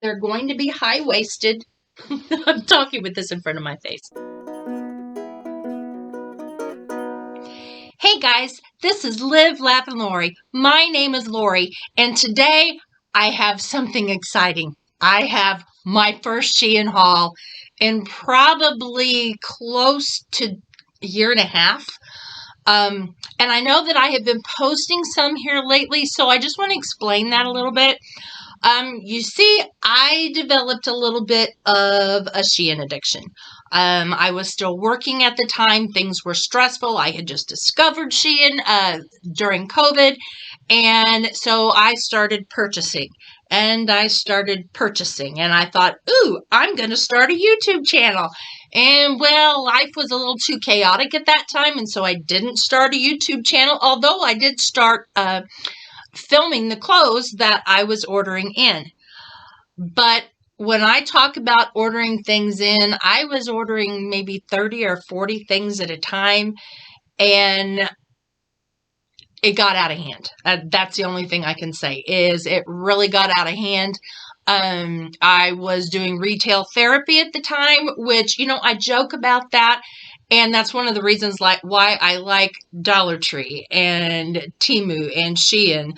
They're going to be high-waisted. I'm talking with this in front of my face. Hey guys, this is Live, Laugh, and Lori. My name is Lori, and today I have something exciting. I have my first Shein haul in probably close to a year and a half. And I know that I have been posting some here lately, so I just want to explain that a little bit. You see, I developed a little bit of a Shein addiction. I was still working at the time. Things were stressful. I had just discovered Shein during COVID. And so I started purchasing. And I started purchasing. And I thought, ooh, I'm going to start a YouTube channel. And well, life was a little too chaotic at that time. And so I didn't start a YouTube channel. Although I did start filming the clothes that I was ordering in. But when I talk about ordering things in, I was ordering maybe 30 or 40 things at a time, and it got out of hand. That's the only thing I can say, is it really got out of hand. I was doing retail therapy at the time, which, you know, I joke about that. And that's one of the reasons why I like Dollar Tree and Temu and Shein,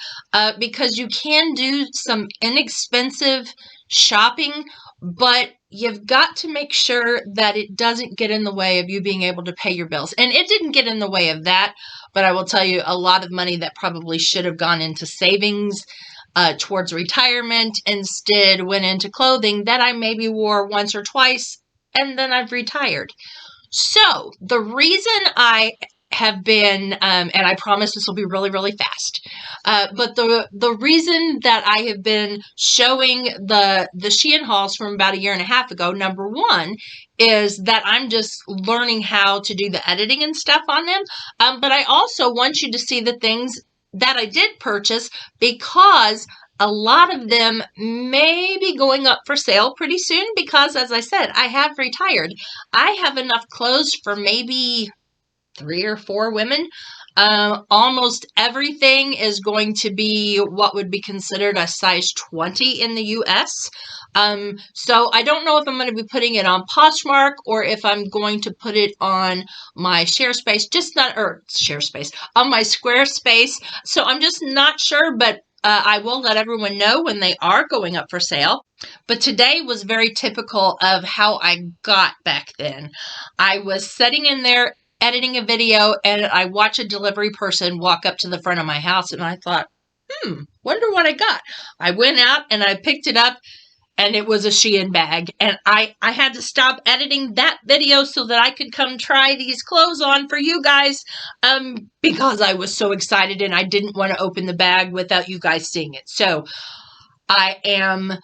because you can do some inexpensive shopping, but you've got to make sure that it doesn't get in the way of you being able to pay your bills. And it didn't get in the way of that, but I will tell you, a lot of money that probably should have gone into savings towards retirement instead went into clothing that I maybe wore once or twice, and then I've retired. So the reason I have been, and I promise this will be really, really fast, but the reason that I have been showing the Shein hauls from about a year and a half ago, number one, is that I'm just learning how to do the editing and stuff on them. But I also want you to see the things that I did purchase, because a lot of them may be going up for sale pretty soon, because, as I said, I have retired. I have enough clothes for maybe 3 or 4 women. Almost everything is going to be what would be considered a size 20 in the US. So I don't know if I'm going to be putting it on Poshmark or if I'm going to put it on my Sharespace, on my Squarespace. So I'm just not sure, but I will let everyone know when they are going up for sale. But today was very typical of how I got back then. I was sitting in there editing a video, and I watched a delivery person walk up to the front of my house, and I thought, wonder what I got. I went out and I picked it up, and it was a Shein bag. And I had to stop editing that video so that I could come try these clothes on for you guys, because I was so excited and I didn't want to open the bag without you guys seeing it. So I am,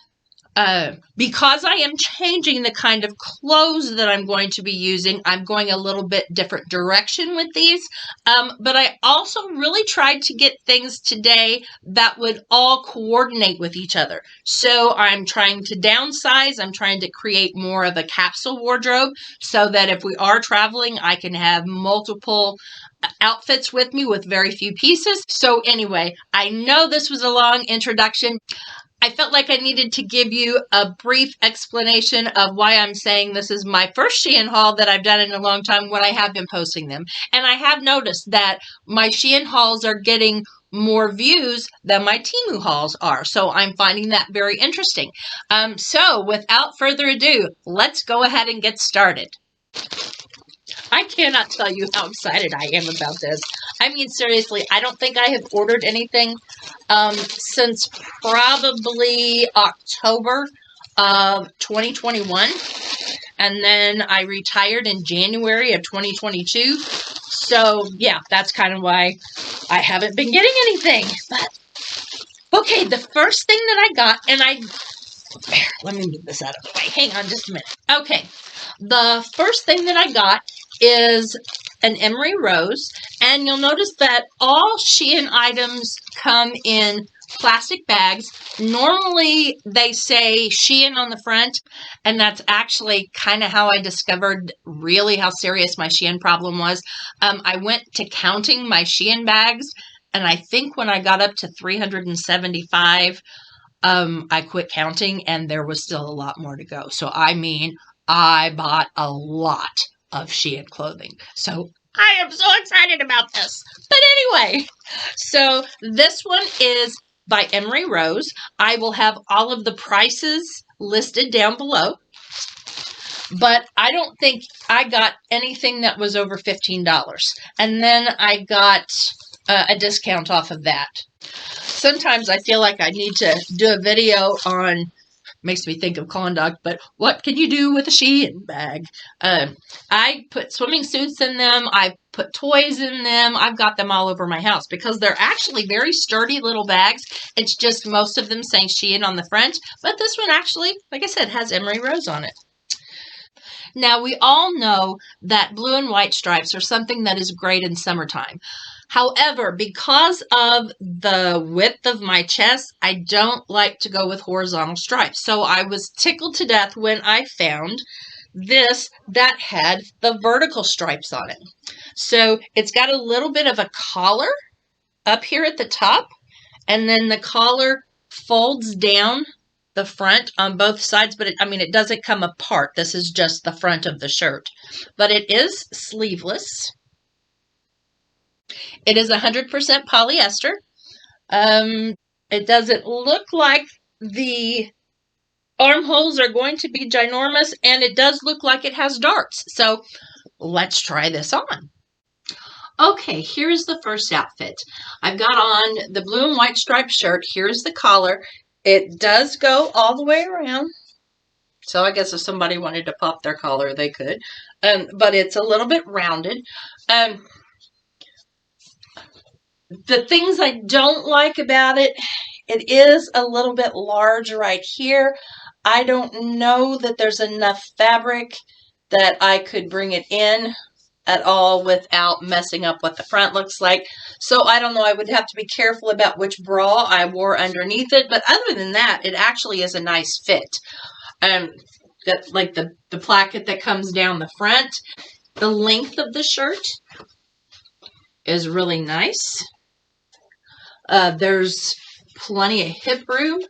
because I am changing the kind of clothes that I'm going to be using, I'm going a little bit different direction with these. But I also really tried to get things today that would all coordinate with each other. So I'm trying to downsize. I'm trying to create more of a capsule wardrobe so that if we are traveling, I can have multiple outfits with me with very few pieces. So anyway, I know this was a long introduction. I felt like I needed to give you a brief explanation of why I'm saying this is my first Shein haul that I've done in a long time, when I have been posting them. And I have noticed that my Shein hauls are getting more views than my Temu hauls are. So I'm finding that very interesting. So without further ado, let's go ahead and get started. I cannot tell you how excited I am about this. I mean, seriously, I don't think I have ordered anything since probably October of 2021. And then I retired in January of 2022. So, yeah, that's kind of why I haven't been getting anything. But, okay, the first thing that I got, and let me move this out of the way. Hang on just a minute. Okay, the first thing that I got is an Emery rose, and you'll notice that all Shein items come in plastic bags. Normally they say Shein on the front, and that's actually kind of how I discovered really how serious my Shein problem was. I went to counting my Shein bags, and I think when I got up to 375, I quit counting and there was still a lot more to go. So I mean, I bought a lot of Shein clothing. So I am so excited about this. But anyway, so this one is by Emery Rose. I will have all of the prices listed down below. But I don't think I got anything that was over $15. And then I got a discount off of that. Sometimes I feel like I need to do a video on, makes me think of Klondike, but what can you do with a Shein bag? I put swimming suits in them. I put toys in them. I've got them all over my house because they're actually very sturdy little bags. It's just most of them saying Shein on the front, but this one actually, like I said, has Emery Rose on it. Now, we all know that blue and white stripes are something that is great in summertime. However, because of the width of my chest, I don't like to go with horizontal stripes. So I was tickled to death when I found this that had the vertical stripes on it. So it's got a little bit of a collar up here at the top, and then the collar folds down the front on both sides, but it doesn't come apart. This is just the front of the shirt, but it is sleeveless. It is 100% polyester. It doesn't look like the armholes are going to be ginormous, and it does look like it has darts. So let's try this on. Okay, here's the first outfit. I've got on the blue and white striped shirt. Here's the collar. It does go all the way around. So I guess if somebody wanted to pop their collar, they could. But it's a little bit rounded. The things I don't like about it, it is a little bit large right here. I don't know that there's enough fabric that I could bring it in at all without messing up what the front looks like. So I don't know, I would have to be careful about which bra I wore underneath it. But other than that, it actually is a nice fit. Like the placket that comes down the front. The length of the shirt is really nice. There's plenty of hip room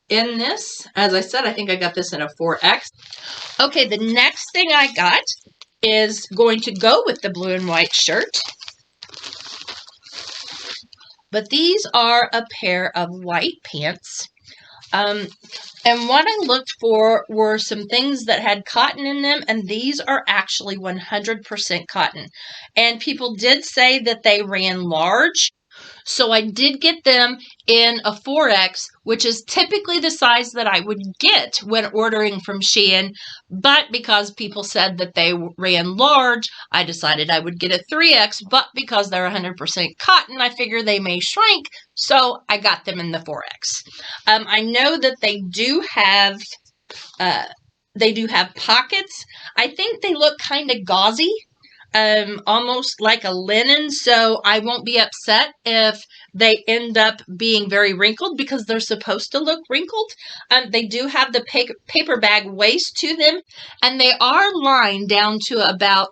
in this. As I said, I think I got this in a 4X. Okay, the next thing I got is going to go with the blue and white shirt. But these are a pair of white pants. And what I looked for were some things that had cotton in them, and these are actually 100% cotton. And people did say that they ran large. So I did get them in a 4X, which is typically the size that I would get when ordering from Shein. But because people said that they ran large, I decided I would get a 3X. But because they're 100% cotton, I figure they may shrink. So I got them in the 4X. I know that they do have pockets. I think they look kind of gauzy. Almost like a linen, so I won't be upset if they end up being very wrinkled because they're supposed to look wrinkled. They do have the paper bag waist to them, and they are lined down to about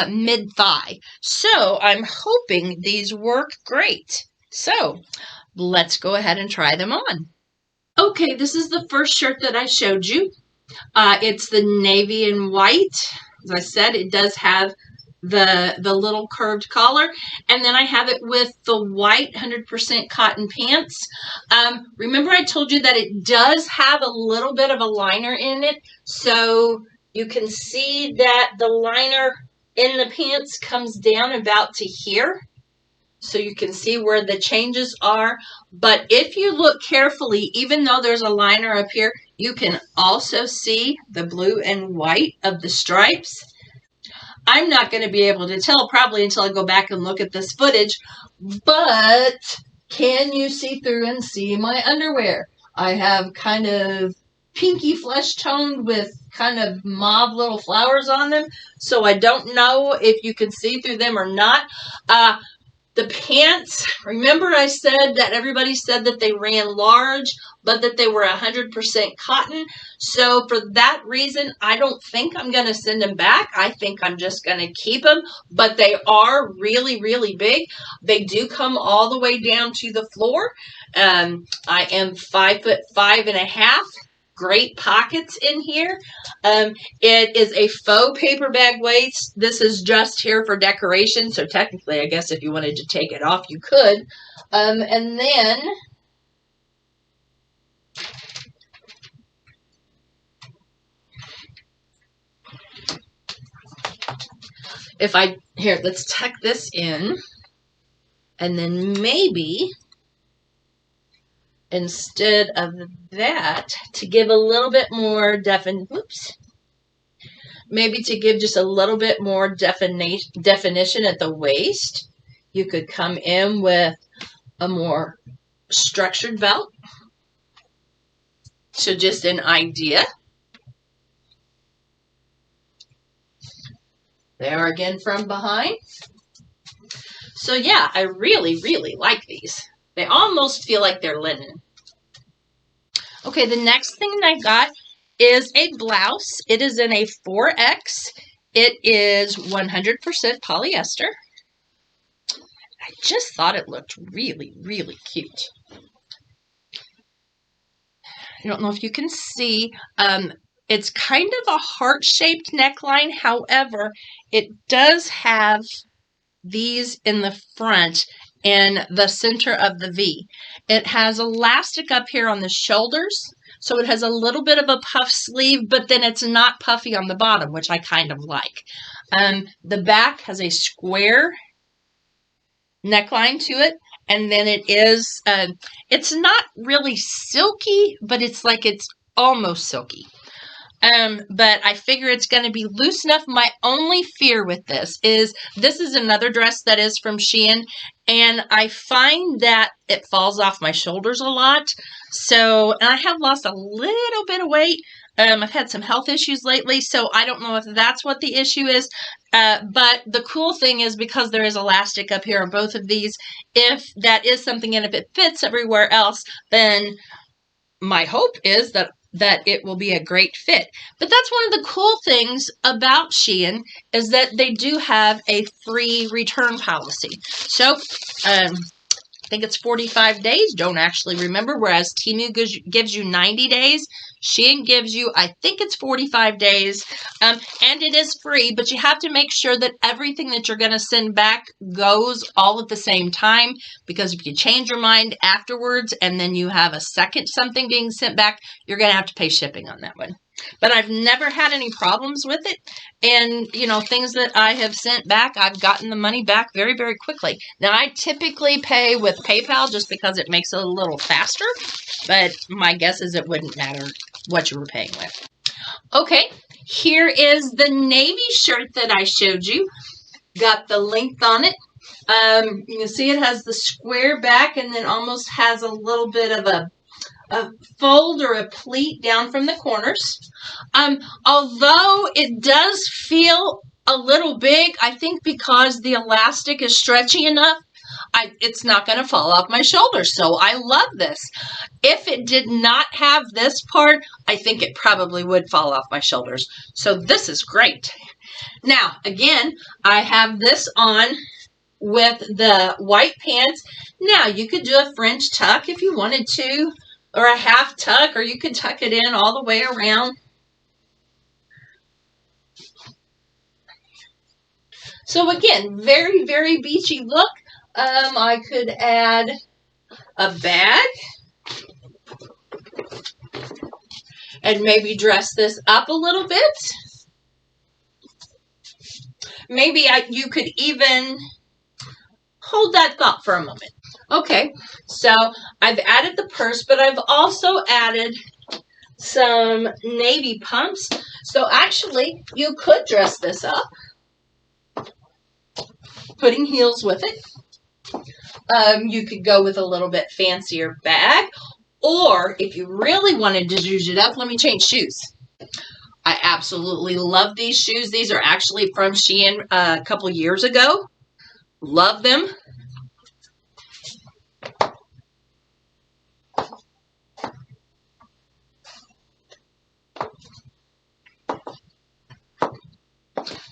mid-thigh. So I'm hoping these work great. So let's go ahead and try them on. Okay, this is the first shirt that I showed you. It's the navy and white. As I said, it does have the little curved collar, and then I have it with the white 100% cotton pants. Remember I told you that it does have a little bit of a liner in it, so you can see that the liner in the pants comes down about to here, so you can see where the changes are. But if you look carefully, even though there's a liner up here, you can also see the blue and white of the stripes. I'm not going to be able to tell probably until I go back and look at this footage, but can you see through and see my underwear? I have kind of pinky flesh toned with kind of mauve little flowers on them, so I don't know if you can see through them or not. The pants, remember I said that everybody said that they ran large, but that they were 100% cotton. So for that reason, I don't think I'm going to send them back. I think I'm just going to keep them, but they are really, really big. They do come all the way down to the floor. I am 5'5.5". Great pockets in here. It is a faux paper bag waist. This is just here for decoration. So technically, I guess if you wanted to take it off, you could. And then if I, here, let's tuck this in. And then maybe instead of that, to give a little bit more maybe to give just a little bit more definition at the waist, you could come in with a more structured belt. So just an idea. There again from behind. So yeah, I really, really like these. They almost feel like they're linen. Okay, the next thing I got is a blouse. It is in a 4X. It is 100% polyester. I just thought it looked really, really cute. I don't know if you can see. It's kind of a heart-shaped neckline. However, it does have these in the front and the center of the V. It has elastic up here on the shoulders, so it has a little bit of a puff sleeve, but then it's not puffy on the bottom, which I kind of like. The back has a square neckline to it, and then it is, it's not really silky, but it's like it's almost silky. But I figure it's going to be loose enough. My only fear with this is another dress that is from Shein, and I find that it falls off my shoulders a lot. So, and I have lost a little bit of weight. I've had some health issues lately, so I don't know if that's what the issue is. But the cool thing is, because there is elastic up here on both of these, if that is something and if it fits everywhere else, then my hope is that it will be a great fit. But that's one of the cool things about Shein, is that they do have a free return policy. So, I think it's 45 days. Don't actually remember. Whereas Temu gives you 90 days. Shein gives you, I think it's 45 days. And it is free, but you have to make sure that everything that you're going to send back goes all at the same time. Because if you change your mind afterwards and then you have a second something being sent back, you're going to have to pay shipping on that one. But I've never had any problems with it. And, you know, things that I have sent back, I've gotten the money back very, very quickly. Now, I typically pay with PayPal just because it makes it a little faster. But my guess is it wouldn't matter what you were paying with. Okay, here is the navy shirt that I showed you. Got the length on it. You can see it has the square back and then almost has a little bit of a fold or a pleat down from the corners. Although it does feel a little big, I think because the elastic is stretchy enough, it's not going to fall off my shoulders. So I love this. If it did not have this part, I think it probably would fall off my shoulders. So this is great. Now, again, I have this on with the white pants. Now, you could do a French tuck if you wanted to, or a half tuck, or you could tuck it in all the way around. So again, very, very beachy look. I could add a bag and maybe dress this up a little bit. Maybe you could even hold that thought for a moment. Okay, so I've added the purse, but I've also added some navy pumps. So actually, you could dress this up, putting heels with it. You could go with a little bit fancier bag, or if you really wanted to zhuzh it up, let me change shoes. I absolutely love these shoes. These are actually from Shein a couple years ago. Love them.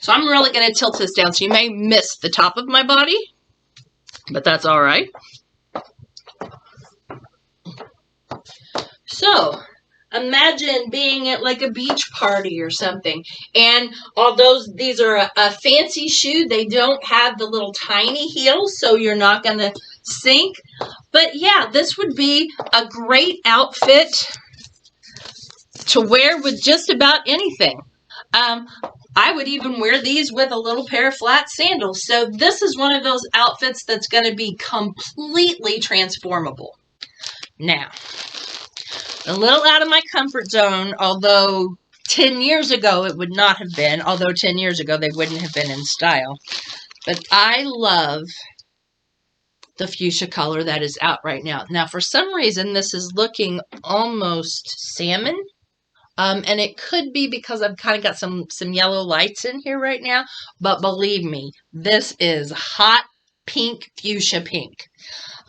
So I'm really going to tilt this down. So you may miss the top of my body, but that's all right. So imagine being at like a beach party or something. And although these are a fancy shoe, they don't have the little tiny heels, so you're not going to sink. But yeah, this would be a great outfit to wear with just about anything. I would even wear these with a little pair of flat sandals. So this is one of those outfits that's going to be completely transformable. Now, a little out of my comfort zone, although 10 years ago it would not have been, although 10 years ago they wouldn't have been in style. But I love the fuchsia color that is out right now. Now, for some reason, this is looking almost salmon. And it could be because I've kind of got some yellow lights in here right now. But believe me, this is hot pink, fuchsia pink.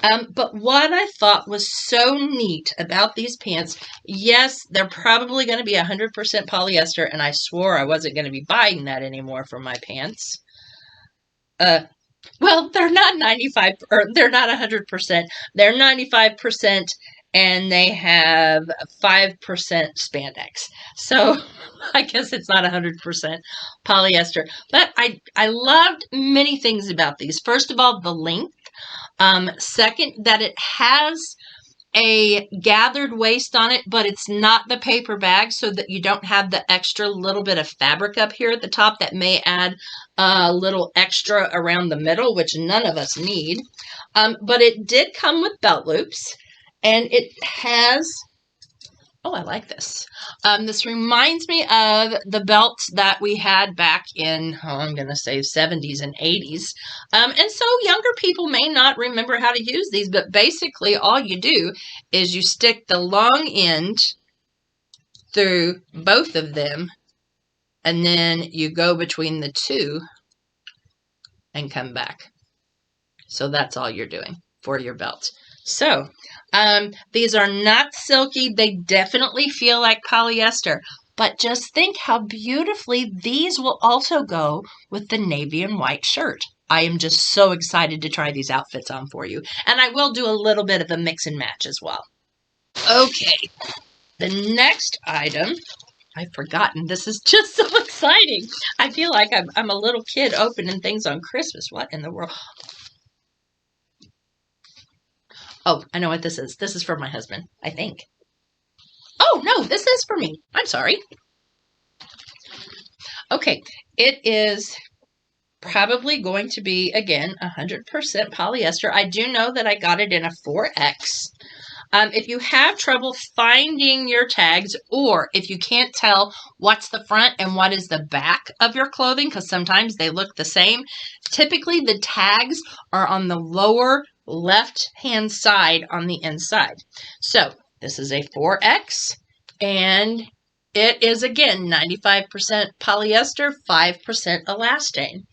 But what I thought was so neat about these pants, yes, they're probably going to be 100% polyester, and I swore I wasn't going to be buying that anymore for my pants. Well, they're not 95, or they're not 100%. They're 95%, and they have 5% spandex. So I guess it's not 100% polyester. But I loved many things about these. First of all, the length. Second, that it has a gathered waist on it, but it's not the paper bag, so that you don't have the extra little bit of fabric up here at the top that may add a little extra around the middle, which none of us need. But it did come with belt loops, and it has... Oh, I like this. This reminds me of the belts that we had back in, I'm going to say 70s and 80s. And so younger people may not remember how to use these, but basically all you do is you stick the long end through both of them, and then you go between the two and come back. So that's all you're doing for your belt. So, these are not silky. They definitely feel like polyester. But just think how beautifully these will also go with the navy and white shirt. I am just so excited to try these outfits on for you. And I will do a little bit of a mix and match as well. Okay, the next item, I've forgotten. This is just so exciting. I feel like I'm a little kid opening things on Christmas. What in the world? Oh, I know what this is. This is for my husband, I think. Oh, no, this is for me. I'm sorry. Okay, it is probably going to be, again, 100% polyester. I do know that I got it in a 4X. If you have trouble finding your tags, or if you can't tell what's the front and what is the back of your clothing, because sometimes they look the same, typically the tags are on the lower left-hand side on the inside. So this is a 4X, and it is, again, 95% polyester, 5% elastane.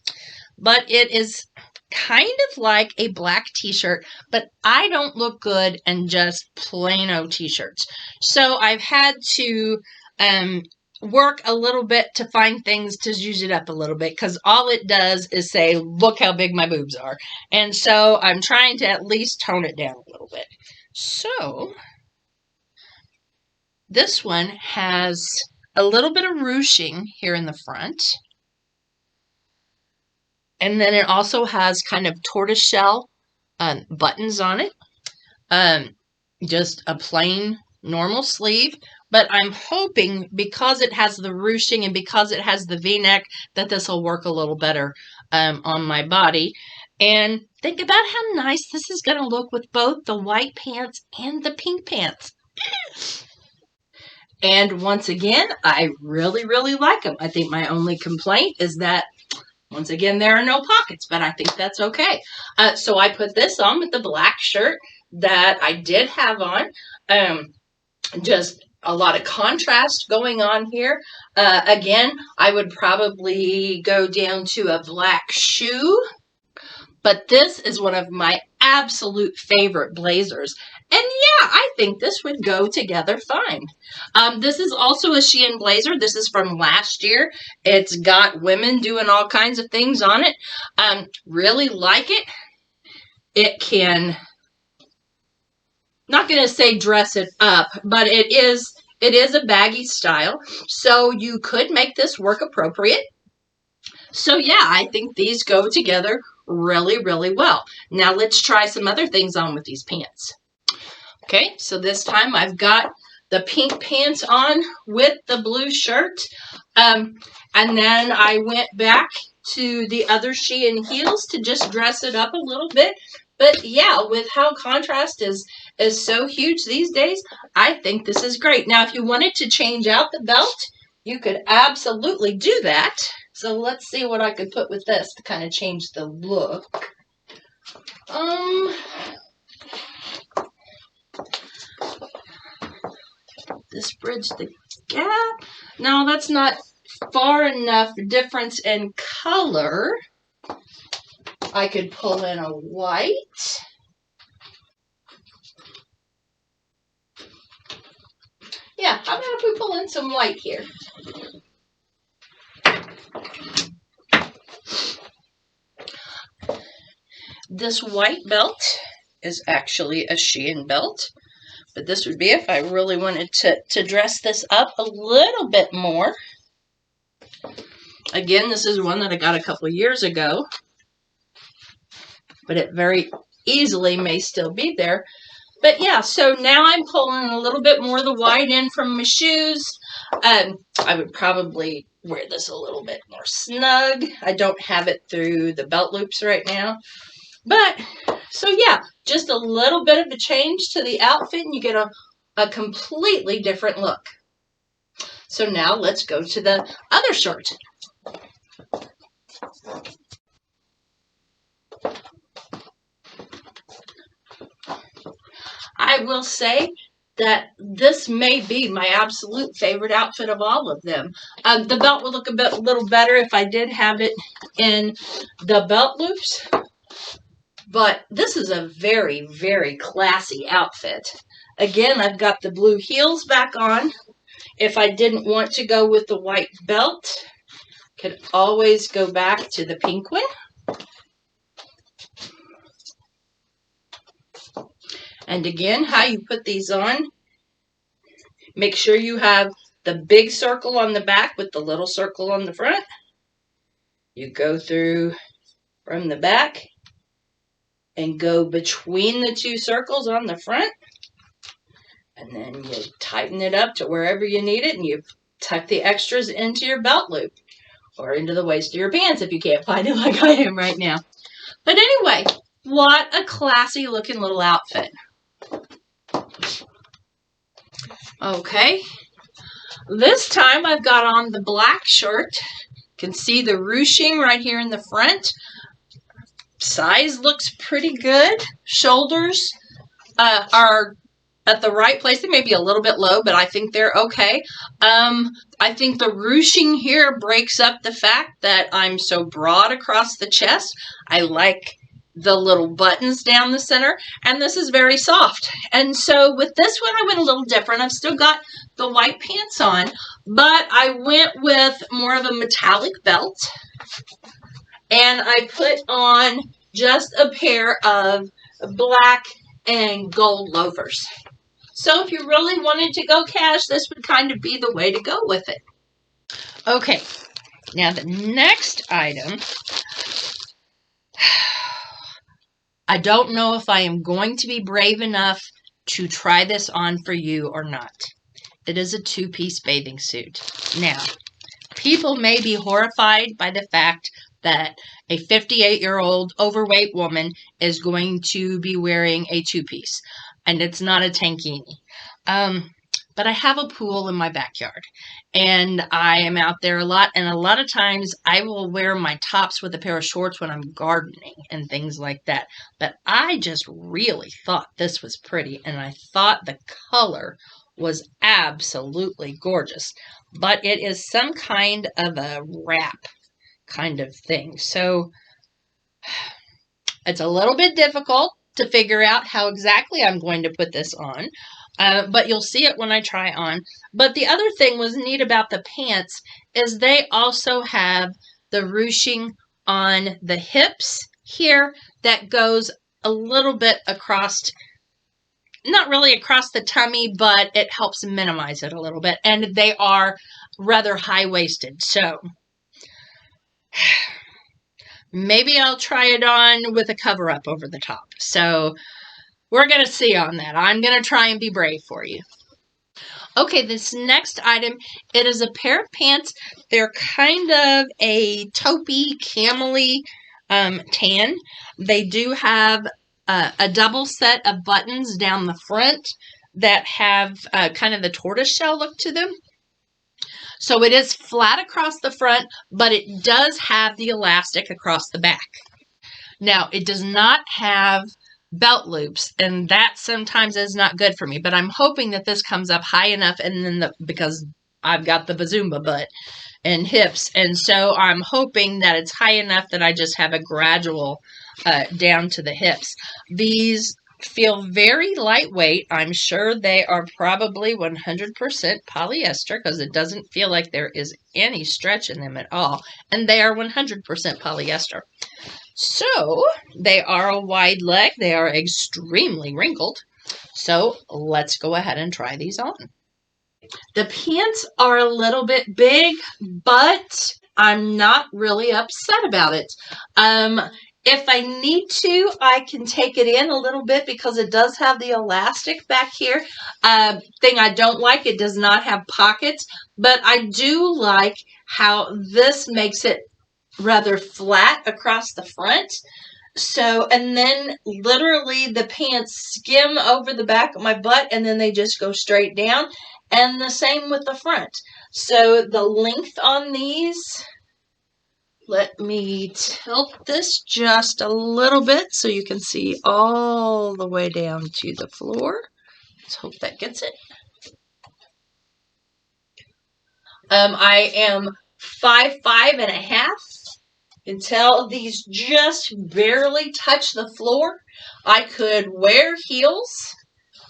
But it is kind of like a black t-shirt, but I don't look good in just plain-o t-shirts. So I've had to work a little bit to find things to use it up a little bit, because all it does is say, look how big my boobs are. And so I'm trying to at least tone it down a little bit. So this one has a little bit of ruching here in the front. And then it also has kind of tortoiseshell buttons on it. Just a plain normal sleeve. But I'm hoping, because it has the ruching and because it has the V-neck, that this will work a little better on my body. And think about how nice this is going to look with both the white pants and the pink pants. And once again, I really, really like them. I think my only complaint is that, once again, there are no pockets, but I think that's okay. So I put this on with the black shirt that I did have on. Just a lot of contrast going on here. Again, I would probably go down to a black shoe. But this is one of my absolute favorite blazers. And yeah, I think this would go together fine. This is also a Shein blazer. This is from last year. It's got women doing all kinds of things on it. Really like it. It can, not going to say dress it up, but it is a baggy style. So you could make this work appropriate. So yeah, I think these go together really, really well. Now let's try some other things on with these pants. Okay, so this time I've got the pink pants on with the blue shirt. And then I went back to the other Shein heels to just dress it up a little bit. But yeah, with how contrast is so huge these days, I think this is great. Now, if you wanted to change out the belt, you could absolutely do that. So let's see what I could put with this to kind of change the look. This bridge the gap. No, that's not far enough difference in color. I could pull in a white. Yeah, how about if we pull in some white here? This white belt is actually a Shein belt. But this would be if I really wanted to dress this up a little bit more. Again, this is one that I got a couple years ago. But it very easily may still be there. But yeah, so now I'm pulling a little bit more of the white in from my shoes. I would probably wear this a little bit more snug. I don't have it through the belt loops right now. But, so yeah, just a little bit of a change to the outfit and you get a completely different look. So now let's go to the other shirt. I will say that this may be my absolute favorite outfit of all of them. The belt would look a little better if I did have it in the belt loops. But this is a very, very classy outfit. Again, I've got the blue heels back on. If I didn't want to go with the white belt, could always go back to the pink one. And again, how you put these on, make sure you have the big circle on the back with the little circle on the front. You go through from the back and go between the two circles on the front. And then you tighten it up to wherever you need it and you tuck the extras into your belt loop or into the waist of your pants if you can't find it like I am right now. But anyway, what a classy looking little outfit. Okay, this time I've got on the black shirt. You can see the ruching right here in the front. Size looks pretty good. Shoulders are at the right place. They may be a little bit low, but I think they're okay. I think the ruching here breaks up the fact that I'm so broad across the chest. I like the little buttons down the center, and this is very soft. And so with this one, I went a little different. I've still got the white pants on, but I went with more of a metallic belt. And I put on just a pair of black and gold loafers. So if you really wanted to go cash, this would kind of be the way to go with it. Okay, now the next item, I don't know if I am going to be brave enough to try this on for you or not. It is a two-piece bathing suit. Now, people may be horrified by the fact that a 58-year-old overweight woman is going to be wearing a two-piece, and it's not a tankini. But I have a pool in my backyard, and I am out there a lot, and a lot of times I will wear my tops with a pair of shorts when I'm gardening and things like that. But I just really thought this was pretty, and I thought the color was absolutely gorgeous. But it is some kind of a wrap kind of thing. So it's a little bit difficult to figure out how exactly I'm going to put this on. But you'll see it when I try on. But the other thing was neat about the pants is they also have the ruching on the hips here that goes a little bit across, not really across the tummy, but it helps minimize it a little bit. And they are rather high-waisted. So maybe I'll try it on with a cover-up over the top. So we're going to see on that. I'm going to try and be brave for you. Okay, this next item, it is a pair of pants. They're kind of a taupey, camel-y tan. They do have a double set of buttons down the front that have kind of the tortoiseshell look to them. So it is flat across the front, but it does have the elastic across the back. Now, it does not have belt loops, and that sometimes is not good for me, but I'm hoping that this comes up high enough, and then because I've got the bazumba butt and hips, and so I'm hoping that it's high enough that I just have a gradual down to the hips. These feel very lightweight. I'm sure they are probably 100% polyester because it doesn't feel like there is any stretch in them at all, and they are 100% polyester. So they are a wide leg. They are extremely wrinkled. So let's go ahead and try these on. The pants are a little bit big, but I'm not really upset about it. If I need to, I can take it in a little bit because it does have the elastic back here. Thing I don't like, it does not have pockets, but I do like how this makes it rather flat across the front. So, and then literally the pants skim over the back of my butt and then they just go straight down. And the same with the front. So the length on these, let me tilt this just a little bit so you can see all the way down to the floor. Let's hope that gets it. I am 5'5½". Until these just barely touch the floor. I could wear heels.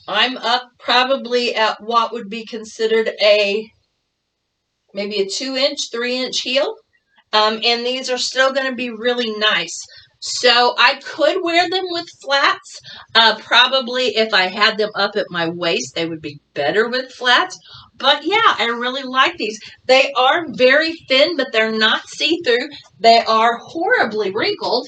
I'm up probably at what would be considered maybe a 2-inch, 3-inch heel. And these are still going to be really nice. So I could wear them with flats. Probably if I had them up at my waist, they would be better with flats. But yeah, I really like these. They are very thin, but they're not see-through. They are horribly wrinkled.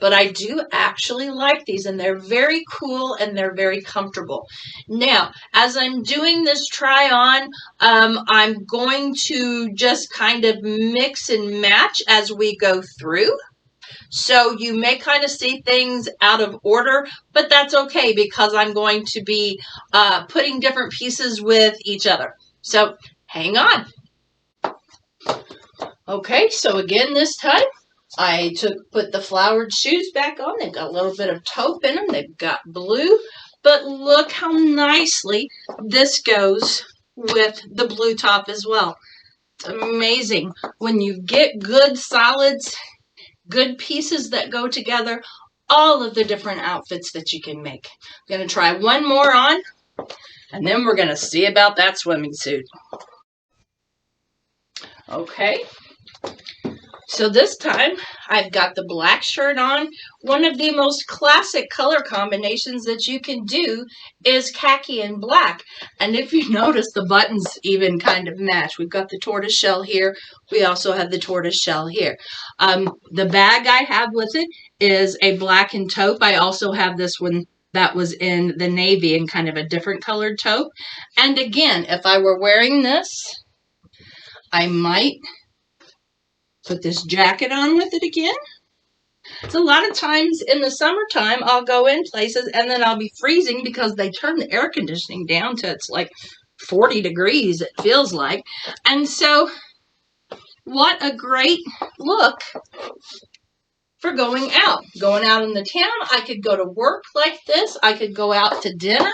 But I do actually like these, and they're very cool, and they're very comfortable. Now, as I'm doing this try-on, I'm going to just kind of mix and match as we go through. So you may kind of see things out of order, but that's okay because I'm going to be putting different pieces with each other. So hang on. Okay, so again this time, I put the flowered shoes back on. They've got a little bit of taupe in them. They've got blue. But look how nicely this goes with the blue top as well. It's amazing. When you get good solids, good pieces that go together, all of the different outfits that you can make. I'm going to try one more on, and then we're going to see about that swimming suit. Okay. So this time, I've got the black shirt on. One of the most classic color combinations that you can do is khaki and black. And if you notice, the buttons even kind of match. We've got the tortoiseshell here. We also have the tortoiseshell here. The bag I have with it is a black and taupe. I also have this one that was in the navy and kind of a different colored taupe. And again, if I were wearing this, I might put this jacket on with it again. So a lot of times in the summertime, I'll go in places and then I'll be freezing because they turn the air conditioning down to it's like 40 degrees, it feels like. And so what a great look for going out. Going out in the town, I could go to work like this. I could go out to dinner.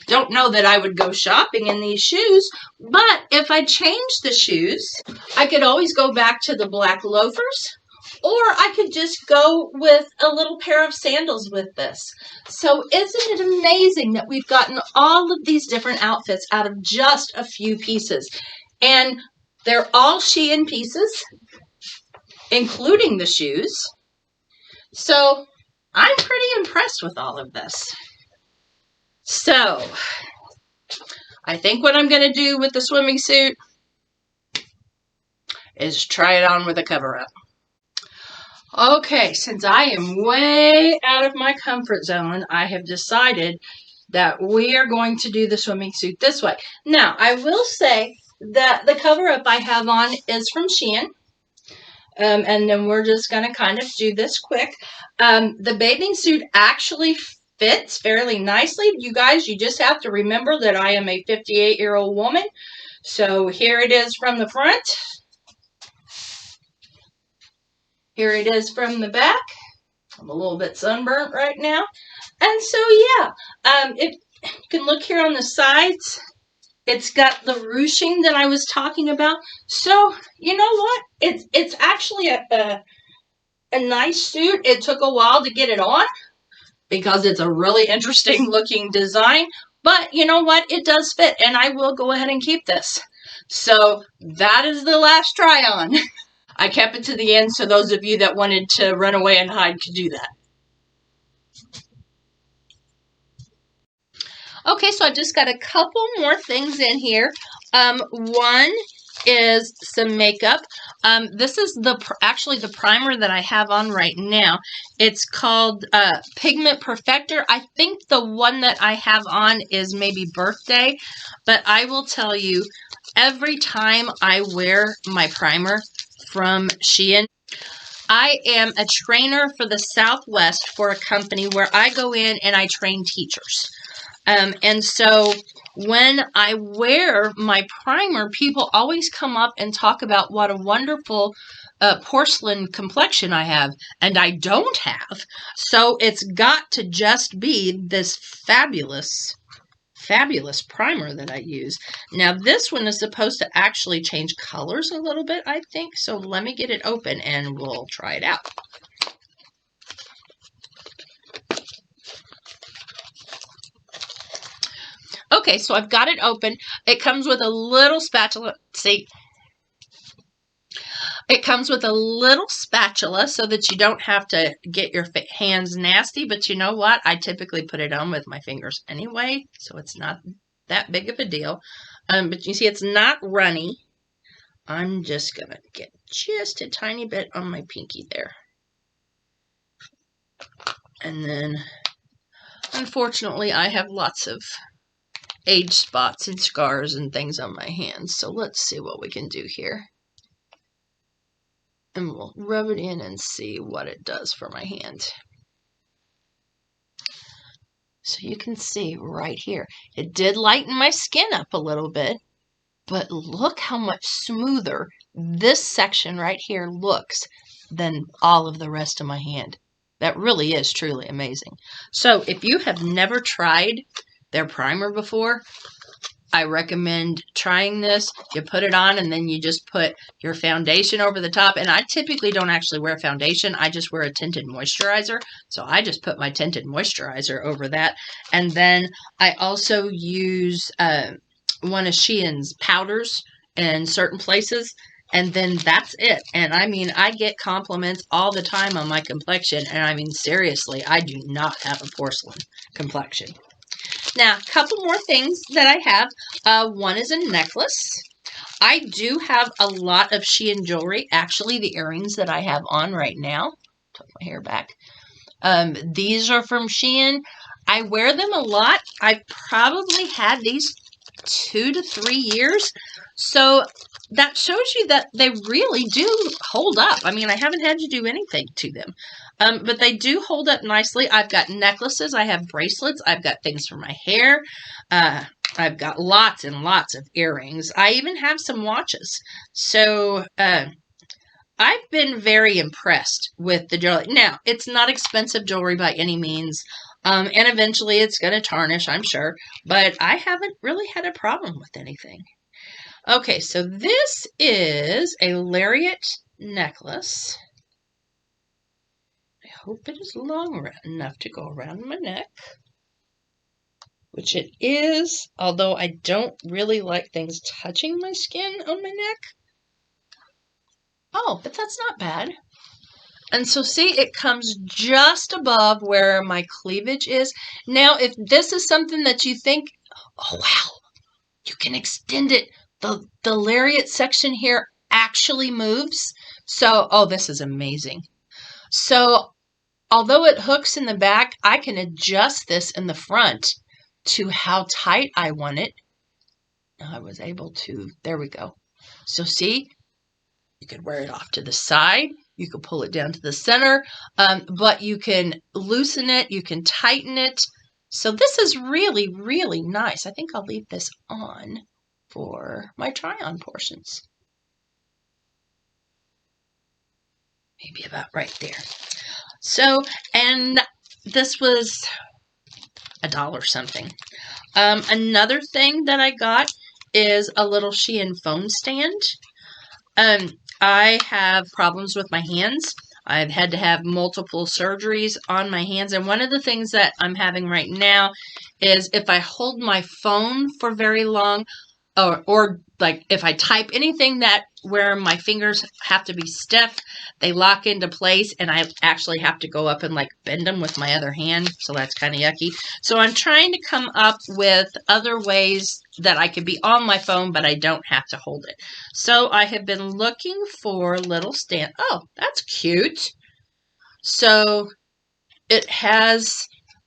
Don't know that I would go shopping in these shoes, but if I changed the shoes, I could always go back to the black loafers, Or I could just go with a little pair of sandals with this. So isn't it amazing that we've gotten all of these different outfits out of just a few pieces? And they're all Shein pieces, including the shoes. So I'm pretty impressed with all of this. So I think what I'm going to do with the swimming suit is try it on with a cover-up. Okay, since I am way out of my comfort zone, I have decided that we are going to do the swimming suit this way. Now, I will say that the cover-up I have on is from Shein. And then we're just going to kind of do this quick. The bathing suit actually fits fairly nicely. You guys, you just have to remember that I am a 58-year-old woman. So here it is from the front. Here it is from the back. I'm a little bit sunburnt right now. And so, yeah, if you can look here on the sides, it's got the ruching that I was talking about. So, you know what? It's actually a nice suit. It took a while to get it on because it's a really interesting looking design. But you know what? It does fit, and I will go ahead and keep this. So that is the last try on. I kept it to the end so those of you that wanted to run away and hide could do that. Okay, so I just got a couple more things in here. One is some makeup. This is actually the primer that I have on right now. It's called Pigment Perfector. I think the one that I have on is maybe Birthday, but I will tell you, every time I wear my primer from Shein, I am a trainer for the Southwest for a company where I go in and I train teachers. And so when I wear my primer, people always come up and talk about what a wonderful porcelain complexion I have, and I don't have. So it's got to just be this fabulous primer that I use. Now this one is supposed to actually change colors a little bit, I think. So let me get it open and we'll try it out. Okay, so I've got it open. It comes with a little spatula. See? It comes with a little spatula so that you don't have to get your hands nasty. But you know what? I typically put it on with my fingers anyway, so it's not that big of a deal. But you see, it's not runny. I'm just going to get just a tiny bit on my pinky there. And then, unfortunately, I have lots of age spots and scars and things on my hands. So let's see what we can do here. And we'll rub it in and see what it does for my hand. So you can see right here, it did lighten my skin up a little bit, but look how much smoother this section right here looks than all of the rest of my hand. That really is truly amazing. So if you have never tried their primer before, I recommend trying this. You put it on and then you just put your foundation over the top. And I typically don't actually wear foundation. I just wear a tinted moisturizer. So I just put my tinted moisturizer over that. And then I also use one of Shein's powders in certain places. And then that's it. And I mean, I get compliments all the time on my complexion. And I mean, seriously, I do not have a porcelain complexion. Now, a couple more things that I have. One is a necklace. I do have a lot of Shein jewelry. Actually, the earrings that I have on right now, tuck my hair back. These are from Shein. I wear them a lot. I've probably had these 2 to 3 years. So that shows you that they really do hold up. I mean, I haven't had to do anything to them. But they do hold up nicely. I've got necklaces. I have bracelets. I've got things for my hair. I've got lots and lots of earrings. I even have some watches. So I've been very impressed with the jewelry. Now, it's not expensive jewelry by any means. And eventually it's going to tarnish, I'm sure. But I haven't really had a problem with anything. Okay, so this is a Lariat necklace. hope it is long enough to go around my neck, which it is, although I don't really like things touching my skin on my neck. Oh, but that's not bad. And so see, it comes just above where my cleavage is. Now, if this is something that you think, oh wow, you can extend it. The Lariat section here actually moves. So, oh, this is amazing. So, although it hooks in the back, I can adjust this in the front to how tight I want it. I was able to, there we go. So see, you could wear it off to the side. You could pull it down to the center, but you can loosen it. You can tighten it. So this is really, really nice. I think I'll leave this on for my try-on portions. Maybe about right there. So, and this was $1 something. Another thing that I got is a little Shein phone stand. I have problems with my hands. I've had to have multiple surgeries on my hands. And one of the things that I'm having right now is if I hold my phone for very long, or like if I type anything that where my fingers have to be stiff, they lock into place and I actually have to go up and like bend them with my other hand. So that's kind of yucky. So I'm trying to come up with other ways that I could be on my phone, but I don't have to hold it. So I have been looking for little stand. Oh, that's cute. So it has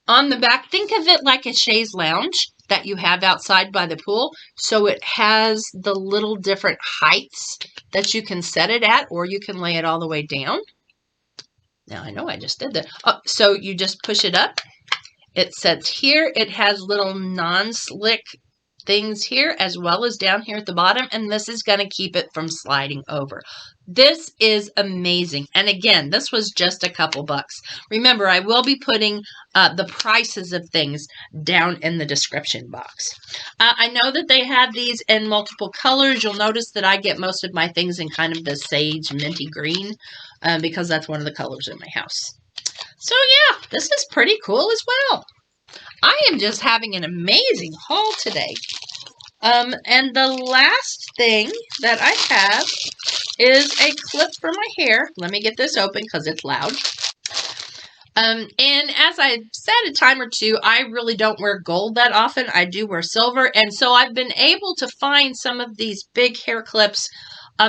on the back, think of it like a chaise lounge that you have outside by the pool. So it has the little different heights that you can set it at, or you can lay it all the way down. Now I know I just did that. Oh, so you just push it up. It sets here. It has little non-slick things here as well as down here at the bottom, and this is going to keep it from sliding over. This is amazing. And again, this was just a couple bucks. Remember, I will be putting the prices of things down in the description box. I know that they have these in multiple colors. You'll notice that I get most of my things in kind of the sage minty green because that's one of the colors in my house. So yeah, this is pretty cool as well. I am just having an amazing haul today. And the last thing that I have is a clip for my hair. Let me get this open because it's loud. And as I said a time or two, I really don't wear gold that often. I do wear silver. And so I've been able to find some of these big hair clips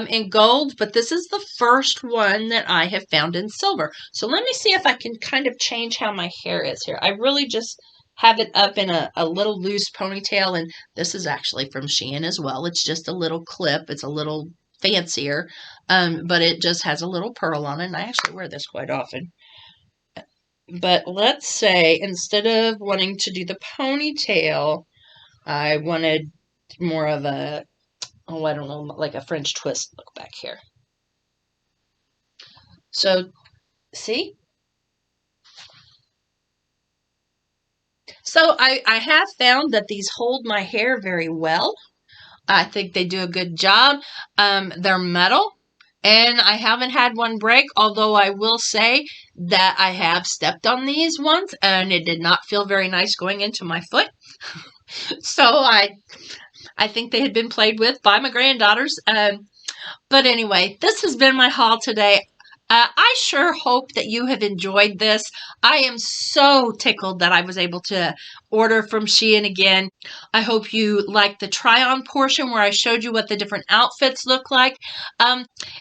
in gold, but this is the first one that I have found in silver. So let me see if I can kind of change how my hair is here. I really just have it up in a little loose ponytail, and this is actually from Shein as well. It's just a little clip. It's a little fancier, but it just has a little pearl on it, and I actually wear this quite often. But let's say instead of wanting to do the ponytail, I wanted more of a, oh, I don't know, like a French twist look back here. So, see? So I have found that these hold my hair very well. I think they do a good job. They're metal, and I haven't had one break, although I will say that I have stepped on these once, and it did not feel very nice going into my foot. So I think they had been played with by my granddaughters. But anyway, this has been my haul today. I sure hope that you have enjoyed this. I am so tickled that I was able to order from Shein again. I hope you liked the try-on portion where I showed you what the different outfits look like.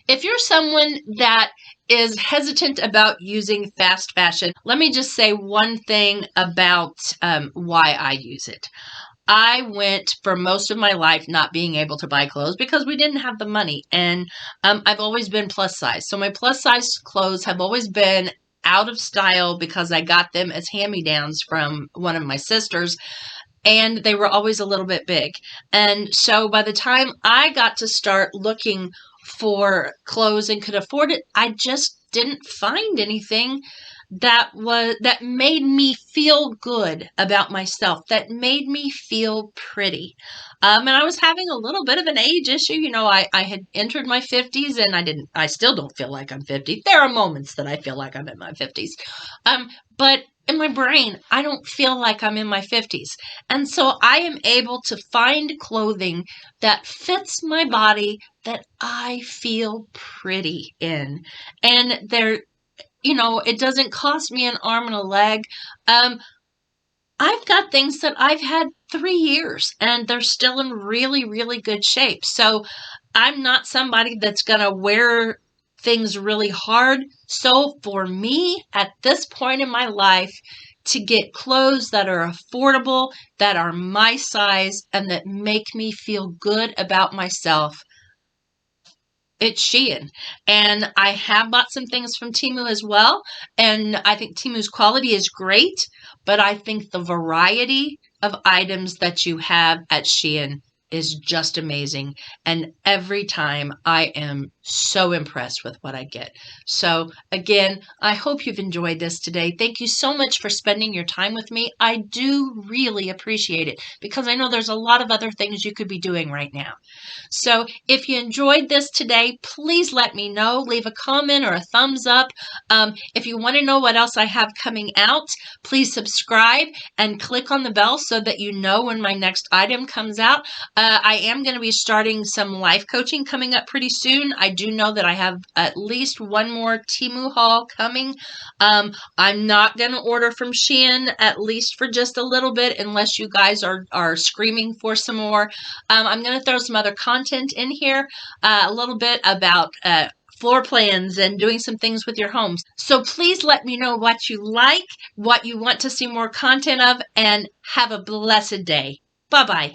If you're someone that is hesitant about using fast fashion, let me just say one thing about why I use it. I went for most of my life not being able to buy clothes because we didn't have the money. And I've always been plus size. So my plus size clothes have always been out of style because I got them as hand-me-downs from one of my sisters. And they were always a little bit big. And so by the time I got to start looking for clothes and could afford it, I just didn't find anything that made me feel good about myself, that made me feel pretty. And I was having a little bit of an age issue. You know, I had entered my 50s and I still don't feel like I'm 50. There are moments that I feel like I'm in my 50s. But in my brain, I don't feel like I'm in my 50s. And so I am able to find clothing that fits my body, that I feel pretty in. And there, you know, it doesn't cost me an arm and a leg. I've got things that I've had 3 years and they're still in really, really good shape. So I'm not somebody that's going to wear things really hard. So for me, at this point in my life, to get clothes that are affordable, that are my size, and that make me feel good about myself, it's Shein. And I have bought some things from Temu as well. And I think Temu's quality is great, but I think the variety of items that you have at Shein is just amazing. And every time I am so impressed with what I get. So again, I hope you've enjoyed this today. Thank you so much for spending your time with me. I do really appreciate it because I know there's a lot of other things you could be doing right now. So if you enjoyed this today, please let me know. Leave a comment or a thumbs up. If you want to know what else I have coming out, please subscribe and click on the bell so that you know when my next item comes out. I am going to be starting some life coaching coming up pretty soon. I do know that I have at least one more Temu haul coming. I'm not going to order from Shein, at least for just a little bit, unless you guys are screaming for some more. I'm going to throw some other content in here, a little bit about floor plans and doing some things with your homes. So please let me know what you like, what you want to see more content of, and have a blessed day. Bye-bye.